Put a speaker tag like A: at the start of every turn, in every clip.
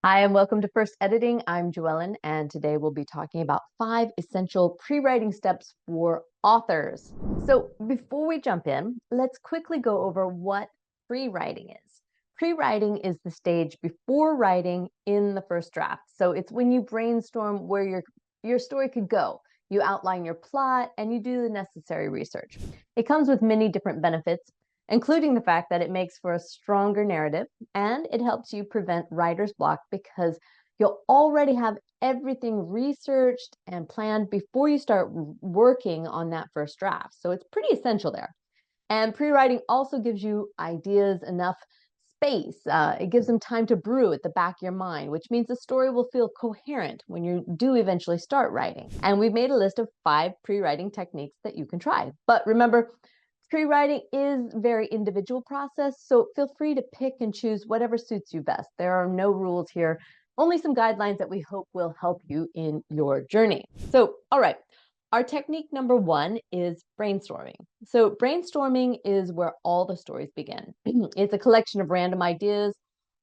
A: Hi, and welcome to First Editing. I'm JoEllen, and today we'll be talking about 5 essential pre-writing steps for authors. So before we jump in, let's quickly go over what pre-writing is. Pre-writing is the stage before writing in the first draft. So it's when you brainstorm where your story could go. You outline your plot and you do the necessary research. It comes with many different benefits, including the fact that it makes for a stronger narrative and it helps you prevent writer's block because you'll already have everything researched and planned before you start working on that first draft. So it's pretty essential there. And pre-writing also gives you ideas enough space. It gives them time to brew at the back of your mind, which means the story will feel coherent when you do eventually start writing. And we've made a list of 5 pre-writing techniques that you can try. But remember, pre-writing is a very individual process, so feel free to pick and choose whatever suits you best. There are no rules here, only some guidelines that we hope will help you in your journey. So, all right, our technique number 1 is brainstorming. So brainstorming is where all the stories begin. It's a collection of random ideas.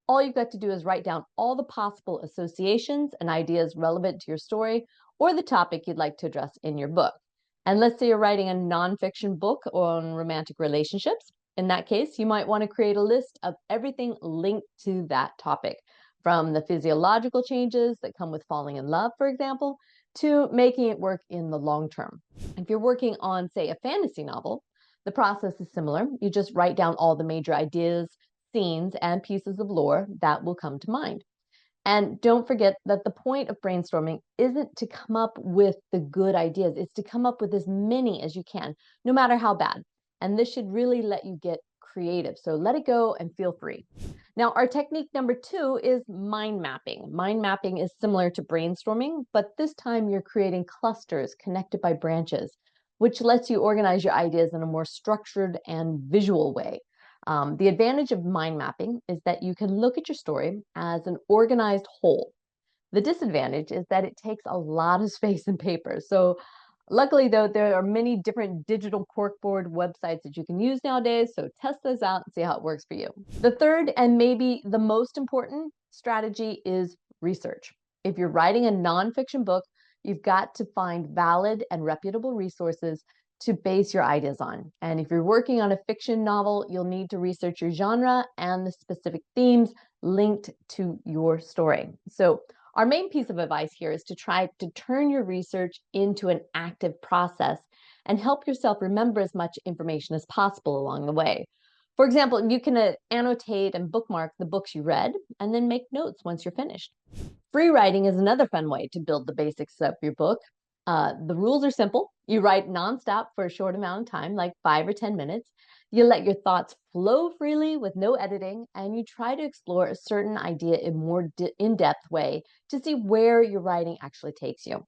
A: All you've got to do is write down all the possible associations and ideas relevant to your story or the topic you'd like to address in your book. And let's say you're writing a nonfiction book on romantic relationships. In that case, you might want to create a list of everything linked to that topic, from the physiological changes that come with falling in love, for example, to making it work in the long term. If you're working on, say, a fantasy novel, the process is similar. You just write down all the major ideas, scenes, and pieces of lore that will come to mind. And don't forget that the point of brainstorming isn't to come up with the good ideas, it's to come up with as many as you can, no matter how bad. And this should really let you get creative. So let it go and feel free. Now, our technique number 2 is mind mapping. Mind mapping is similar to brainstorming, but this time you're creating clusters connected by branches, which lets you organize your ideas in a more structured and visual way. The advantage of mind mapping is that you can look at your story as an organized whole. The disadvantage is that it takes a lot of space and paper. So luckily, though, there are many different digital corkboard websites that you can use nowadays. So test those out and see how it works for you. The third and maybe the most important strategy is research. If you're writing a nonfiction book, you've got to find valid and reputable resources to base your ideas on. And if you're working on a fiction novel, you'll need to research your genre and the specific themes linked to your story. So our main piece of advice here is to try to turn your research into an active process and help yourself remember as much information as possible along the way. For example, you can annotate and bookmark the books you read and then make notes once you're finished. Free writing is another fun way to build the basics of your book. The rules are simple. You write nonstop for a short amount of time, like 5 or 10 minutes. You let your thoughts flow freely with no editing, and you try to explore a certain idea in more in-depth way to see where your writing actually takes you.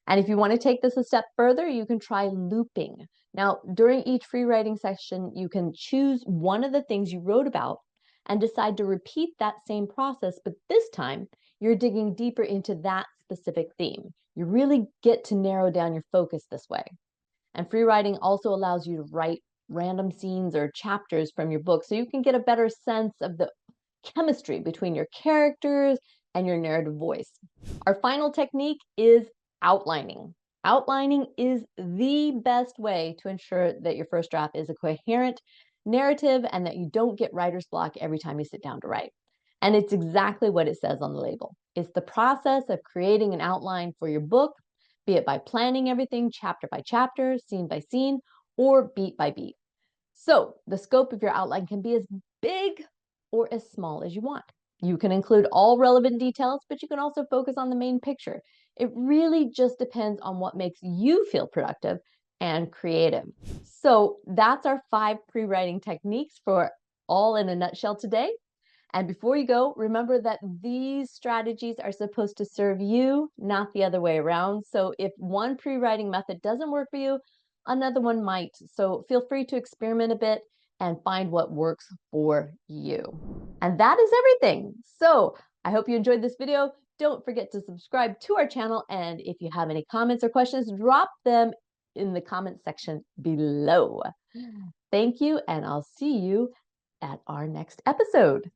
A: And if you want to take this a step further, you can try looping. Now, during each free writing session, you can choose one of the things you wrote about and decide to repeat that same process, but this time you're digging deeper into that specific theme. You really get to narrow down your focus this way. And free writing also allows you to write random scenes or chapters from your book so you can get a better sense of the chemistry between your characters and your narrative voice. Our final technique is outlining. Outlining is the best way to ensure that your first draft is a coherent narrative and that you don't get writer's block every time you sit down to write. And it's exactly what it says on the label. It's the process of creating an outline for your book, be it by planning everything chapter by chapter, scene by scene, or beat by beat. So the scope of your outline can be as big or as small as you want. You can include all relevant details, but you can also focus on the main picture. It really just depends on what makes you feel productive and creative. So that's our 5 pre-writing techniques for all in a nutshell today. And before you go, remember that these strategies are supposed to serve you, not the other way around. So if one pre-writing method doesn't work for you, another one might. So feel free to experiment a bit and find what works for you. And that is everything. So I hope you enjoyed this video. Don't forget to subscribe to our channel. And if you have any comments or questions, drop them in the comment section below. Thank you, and I'll see you at our next episode.